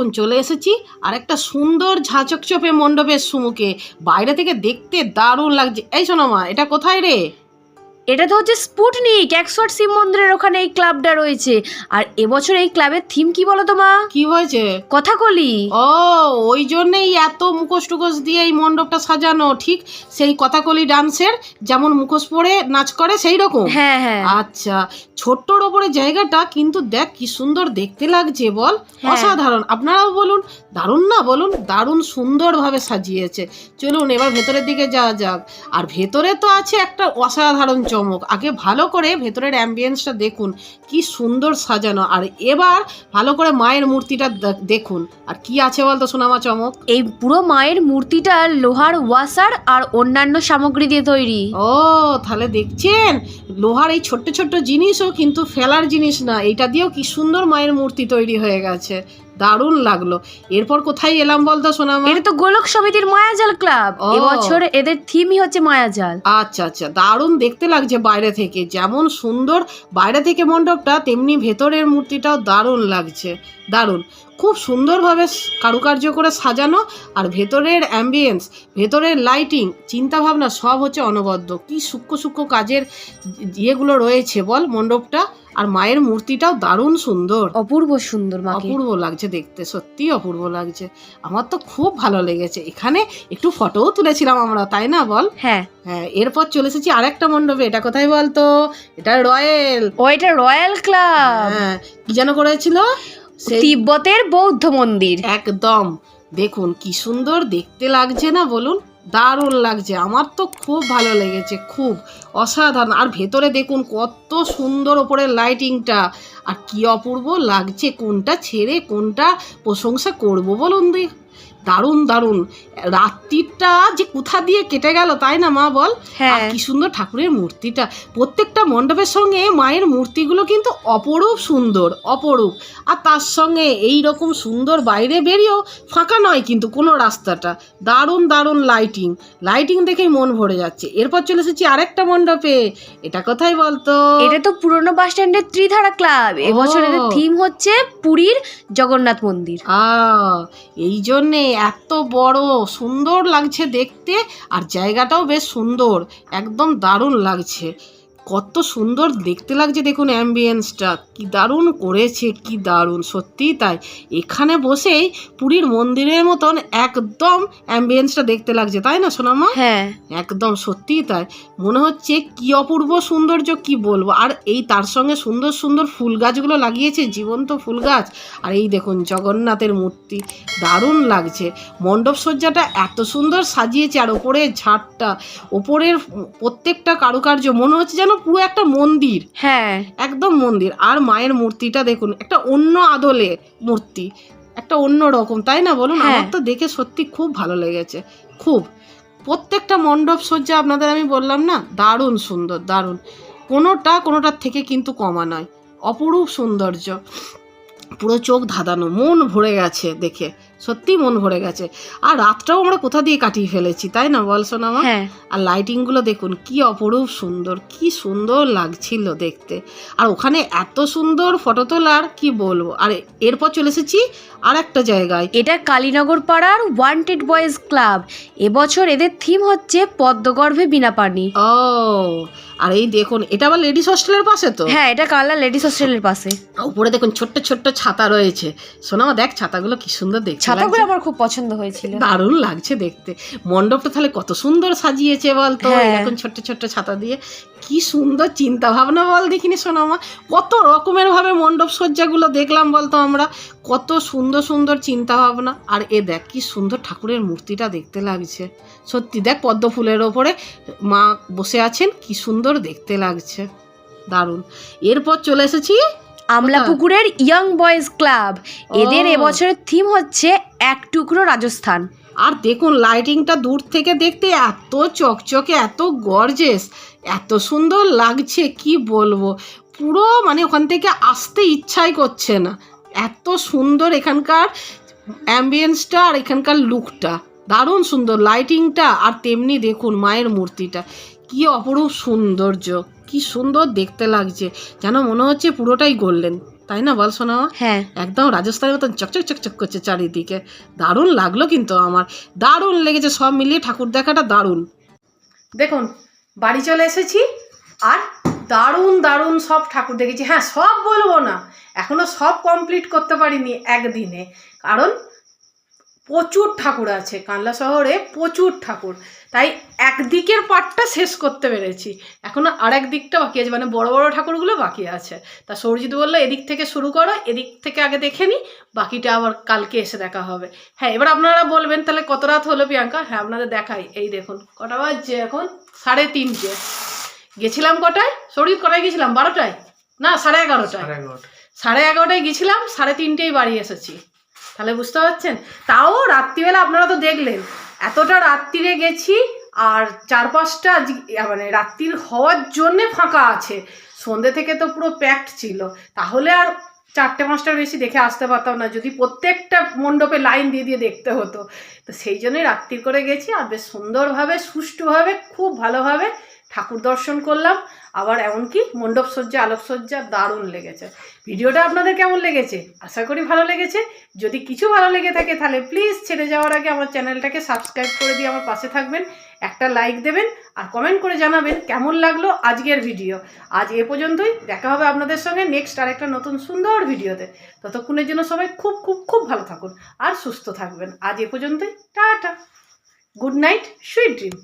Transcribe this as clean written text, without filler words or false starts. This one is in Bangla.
দেখুন চলে এসেছি আর একটা সুন্দর ঝাঁচকচপে মণ্ডপের সম্মুখে। বাইরে থেকে দেখতে দারুণ লাগছে। এই শোনো মা, এটা কোথায় রে? এটা তো হচ্ছে স্পুটনিক 108 শিব মন্দিরের ওখানে এই ক্লাবটা রয়েছে। আর এবছর এই ক্লাবের থিম কি বলো তো মা? কি হয়েছে? কথাকলি। ও, ওই জন্যেই এত মুখোশ টুকোশ দিয়ে এই মণ্ডপটা সাজানো, ঠিক সেই কথাকলি ডান্সের যেমন মুখোশ পরে নাচ করে সেই রকম। হ্যাঁ হ্যাঁ। আচ্ছা, ছোট্টর ওপরে জায়গাটা কিন্তু দেখ কি সুন্দর দেখতে লাগছে বল। হ্যাঁ। অসাধারণ। আপনারাও বলুন দারুণ না? বলুন দারুণ সুন্দরভাবে সাজিয়েছে। চলুন এবার ভেতরের দিকে যাওয়া যাক। আর ভেতরে তো আছে একটা অসাধারণ চমক। আগে ভালো করে ভেতরের অ্যাম্বিয়েন্সটা দেখুন কি সুন্দর সাজানো। আর এবার ভালো করে মায়ের মূর্তিটা দেখুন। আর কি আছে বলতো সোনামা চমক? এই পুরো মায়ের মূর্তিটা লোহার ওয়াসার আর অন্যান্য সামগ্রী দিয়ে তৈরি। ও, তাহলে দেখছেন লোহার এই ছোট্ট ছোট্ট জিনিসও কিন্তু ফেলার জিনিস না। এইটা দিয়েও কি সুন্দর মায়ের মূর্তি তৈরি হয়ে গেছে। দারুণ লাগলো। এরপর কোথায় এলাম বলতো সোনামা? এটা তো গোলক সমিতির মায়াজাল ক্লাব। ও। এবছর এদের থিমই হচ্ছে মায়াজাল। আচ্ছা আচ্ছা, দারুণ দেখতে লাগছে বাইরে থেকে। যেমন সুন্দর বাইরে থেকে মণ্ডপটা, তেমনি ভেতরের মূর্তিটাও দারুণ লাগছে। দারুণ, খুব সুন্দরভাবে কারুকার্য করে সাজানো। আর ভেতরের অ্যাম্বিয়েন্স, ভেতরের লাইটিং, চিন্তাভাবনা সব হচ্ছে অনবদ্য। কি সূক্ষ্ম সূক্ষ্ম কাজের ইয়েগুলো রয়েছে বল মণ্ডপটা। আর মায়ের মূর্তিটাও দারুণ সুন্দর, অপূর্ব সুন্দর মাকে। অপূর্ব লাগছে দেখতে, সত্যি অপূর্ব লাগছে। আমার তো খুব ভালো লেগেছে। এখানে একটু ফটোও তুলেছিলাম আমরা, তাই না বল? হ্যাঁ হ্যাঁ, এরপর চলে এসেছি আরেকটা মণ্ডপে। এটা কোথায় বলতো? এটা রয়্যাল। ও, এটা রয়্যাল ক্লাব। হ্যাঁ, কি যেন করেছিল? তিব্বতের বৌদ্ধ মন্দির। একদম। দেখুন কি সুন্দর দেখতে লাগছে না বলুন? দারুণ লাগছে। আমার তো খুব ভালো লেগেছে, খুব অসাধারণ। আর ভেতরে দেখুন কত সুন্দর ওপরের লাইটিংটা। আর কি অপূর্ব লাগছে। কোনটা ছেড়ে কোনটা প্রশংসা করব বলুন? দারুণ দারুণ। রাত্রিটা যে কোথা দিয়ে কেটে গেল, তাই না মা বল? আর কি সুন্দর ঠাকুরের মূর্তিটা। প্রত্যেকটা মণ্ডপের সঙ্গে মায়ের মূর্তিগুলো কিন্তু অপরূপ সুন্দর, অপরূপ। আর তার সঙ্গে এই রকম সুন্দর বাইরে বেরিয়েও ফাঁকা নয় কিন্তু কোনো রাস্তাটা। দারুণ দারুণ লাইটিং, লাইটিং দেখেই মন ভরে যাচ্ছে। এরপর চলে এসেছি আরেকটা মণ্ডপে। এটা কোথায় বলতো? এটা তো পুরনো বাস স্ট্যান্ডের ত্রিধারা ক্লাব। এবছর এদের থিম হচ্ছে পুরীর জগন্নাথ মন্দির। এই জন্যে এত বড় সুন্দর লাগছে দেখতে। আর জায়গাটাও বেশ সুন্দর, একদম দারুণ লাগছে। কত সুন্দর দেখতে লাগছে দেখুন অ্যাম্বিয়েন্সটা। কি দারুণ করেছে, কি দারুণ, সত্যিই তাই। এখানে বসেই পুরীর মন্দিরের মতন একদম অ্যাম্বিয়েন্সটা দেখতে লাগছে, তাই না সোনামা? হ্যাঁ, একদম সত্যিই তাই। মনে হচ্ছে কি অপূর্ব সৌন্দর্য, কি বলবো। আর এই তার সঙ্গে সুন্দর সুন্দর ফুল গাছগুলো লাগিয়েছে, জীবন্ত ফুল গাছ। আর এই দেখুন জগন্নাথের মূর্তি, দারুণ লাগছে। মণ্ডপ সজ্জাটা এত সুন্দর সাজিয়েছে। আর ওপরের ঝাড়টা, ওপরের প্রত্যেকটা কারুকার্য মনে হচ্ছে যেন পুরো একটা মন্দির। হ্যাঁ, একদম মন্দির। আর মায়ের মূর্তিটা দেখুন, একটা অন্য আদলে মূর্তি, একটা অন্য রকম, তাই না বলুন? আমার তো দেখে সত্যি খুব ভালো লেগেছে, খুব। প্রত্যেকটা মণ্ডপ সজ্জা আপনাদের আমি বললাম না, দারুণ সুন্দর, দারুণ। কোনোটার থেকে কিন্তু কমা নয়। অপরূপ সৌন্দর্য, পুরো চোখ ধাঁধানো, মন ভরে গেছে দেখে, সত্যি মন ভরে গেছে। আর রাতটাও আমরা কোথা দিয়ে কাটিয়ে ফেলেছি, তাই না বল সোনামা? আর লাইটিংগুলো দেখুন কি অপরূপ সুন্দর, কি সুন্দর লাগছিল দেখতে। আর ওখানে এত সুন্দর ফটো তোলার কি বলবো। আর এরপর চলে এসেছি আর একটা জায়গায়। এটা কালীনগর পাড়ার ওয়ান্টেড বয়েজ ক্লাব। এবছর এদের থিম হচ্ছে পদ্মগর্ভে বিনা পানি। ও, আর এই দেখুন এটা আবার লেডিস হোস্টেলের পাশে তো। হ্যাঁ, এটা কালা লেডিস হোস্টেলের পাশে। উপরে দেখুন ছোট্ট ছোট্ট ছাতা রয়েছে। সোনামা দেখ ছাতাগুলো কি সুন্দর দেখতে। ছাতাগুলো আমার খুব পছন্দ হয়েছিল, দারুণ লাগছে দেখতে। মণ্ডপটা তাহলে কত সুন্দর সাজিয়েছে বলতো, এরকম ছোট্ট ছোট্ট ছাতা দিয়ে। কি সুন্দর চিন্তা ভাবনা বল দেখিনি সোনামা। কত রকমের ভাবে মণ্ডপ সজ্জাগুলো দেখলাম বলতো আমরা। কত সুন্দর সুন্দর চিন্তা ভাবনা। আর এ দেখ কি সুন্দর ঠাকুরের মূর্তিটা দেখতে লাগছে। সত্যি দেখ পদ্ম ফুলের ওপরে মা বসে আছেন, কি সুন্দর দেখতে লাগছে, দারুণ। এরপর চলে এসেছি আমলাপুকুরের ইয়ং বয়েজ ক্লাব। এদের এবছরের থিম হচ্ছে এক টুকরো রাজস্থান। আর দেখুন লাইটিংটা দূর থেকে দেখতে এত চকচকে, এত গর্জেস, এত সুন্দর লাগছে, কি বলবো। পুরো মানে ওখান থেকে আসতে ইচ্ছাই করছে না। এত সুন্দর এখানকার অ্যাম্বিয়েন্সটা আর এখানকার লুকটা, দারুণ সুন্দর লাইটিংটা। আর তেমনি দেখুন মায়ের মূর্তিটা, কি অপরূপ সৌন্দর্য, কি সুন্দর দেখতে লাগছে। যেন মনে হচ্ছে পুরোটাই গোল্ডেন, তাই না বল শোনা? হ্যাঁ, একদম রাজস্থানের মতন চকচক চকচক করছে চারিদিকে। দারুণ লাগলো কিন্তু আমার, দারুণ লেগেছে, সব মিলিয়ে ঠাকুর দেখাটা দারুণ। দেখুন বাড়ি চলে এসেছি আর দারুণ দারুণ সব ঠাকুর দেখেছি। হ্যাঁ, সব বলবো না, এখনো সব কমপ্লিট করতে পারিনি একদিনে, কারণ প্রচুর ঠাকুর আছে কানলা শহরে, প্রচুর ঠাকুর, তাই একদিকের পার্টটা শেষ করতে পেরেছি, এখনো আরেক দিকটা বাকি আছে, মানে বড় বড় ঠাকুরগুলো বাকি আছে। তা সৌরজিৎ বললো এদিক থেকে শুরু করো, এদিক থেকে আগে দেখে নিই, বাকিটা আবার কালকে এসে দেখা হবে। হ্যাঁ, এবার আপনারা বলবেন তাহলে কত রাত হলো প্রিয়াঙ্কা? হ্যাঁ, আপনাদের দেখাই, এই দেখুন কটা বাজছে এখন, 3:30। গেছিলাম কটায়? সৌরজিৎ কটায় গেছিলাম? 12টায় না 11:30টায়? 11:30টায় গেছিলাম, 3:30টায় বাড়ি এসেছি। তাহলে বুঝতে পারছেন, তাও রাত্রিবেলা আপনারা তো দেখলেন, এতটা রাত্রিরে গেছি আর 4-5টা মানে রাত্রির হওয়ার জন্যে ফাঁকা আছে, সন্ধ্যে থেকে তো পুরো প্যাকড ছিল, তাহলে আর 4-5টার বেশি দেখে আসতে পারতাম না যদি প্রত্যেকটা মণ্ডপে লাইন দিয়ে দিয়ে দেখতে হতো। তো সেই জন্যই রাত্রি করে গেছি, আর বেশ সুন্দরভাবে সুষ্ঠুভাবে খুব ভালোভাবে ঠাকুর দর্শন করলাম। আবার এমনকি মণ্ডপসজ্জা আলোকসজ্জা দারুণ লেগেছে। ভিডিওটা আপনাদের কেমন লেগেছে? আশা করি ভালো লেগেছে। যদি কিছু ভালো লেগে থাকে তাহলে প্লিজ ছেড়ে যাওয়ার আগে আমার চ্যানেলটাকে সাবস্ক্রাইব করে দিয়ে আমার পাশে থাকবেন, একটা লাইক দেবেন আর কমেন্ট করে জানাবেন কেমন লাগলো আজকের ভিডিও। আজ এ পর্যন্তই, দেখা হবে আপনাদের সঙ্গে নেক্সট আরেকটা নতুন সুন্দর ভিডিওতে। ততক্ষণের জন্য সবাই খুব খুব খুব ভালো থাকুন আর সুস্থ থাকবেন। আজ এ পর্যন্তই, tata, good night, sweet dream.